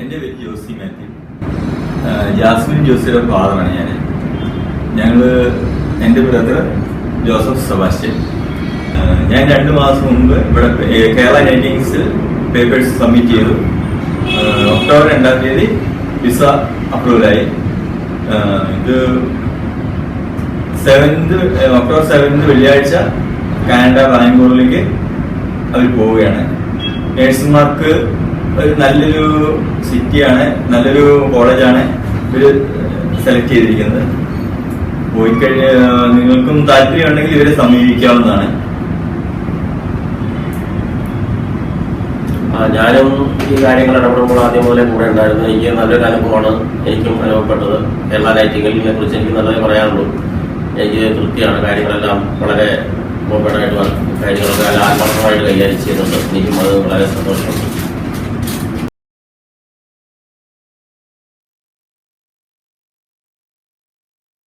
എൻ്റെ പേര് ജോസി മാത്യു. ജാസ്മിൻ ജോസിയുടെ ഫാദറാണ് എൻ്റെ ബ്രദർ ജോസഫ് സെബാസ്റ്റ്യൻ. ഞാൻ 2 മാസം മുമ്പ് ഇവിടെ കേരള നൈറ്റിംഗ്സ് പേപ്പേഴ്സ് സബ്മിറ്റ് ചെയ്തു. ഒക്ടോബർ 2-ാം തീയതി വിസ അപ്രൂവലായി. ഇത് ഒക്ടോബർ 7 വെള്ളിയാഴ്ച കാനഡ ബാംഗ്ലൂരിലേക്ക് അവർ പോവുകയാണ്. നേഴ്സുമാർക്ക് ഒരു നല്ലൊരു സിറ്റിയാണ്, നല്ലൊരു കോളേജാണ് ഇവർ സെലക്ട് ചെയ്തിരിക്കുന്നത്. പോയി നിങ്ങൾക്കും താല്പര്യമുണ്ടെങ്കിൽ ഇവരെ സമീപിക്കാവുന്നതാണ്. ഞാനും ഈ കാര്യങ്ങൾ ഇടപെടുമ്പോൾ ആദ്യം മുതലേ കൂടെ ഉണ്ടായിരുന്നു. എനിക്ക് നല്ലൊരു അനുഭവമാണ് എനിക്കും അനുഭവപ്പെട്ടത്. കേരള നൈറ്റിംഗേലിനെ കുറിച്ച് എനിക്ക് നല്ലതേ പറയാനുള്ളൂ. എനിക്ക് തൃപ്തിയാണ്. കാര്യങ്ങളെല്ലാം വളരെ ഓപ്പണായിട്ട് കാര്യങ്ങളൊക്കെ ആത്മാർത്ഥമായിട്ട് കൈകാര്യം ചെയ്യുന്നുണ്ട്. എനിക്കും അത് വളരെ സന്തോഷമുണ്ട്.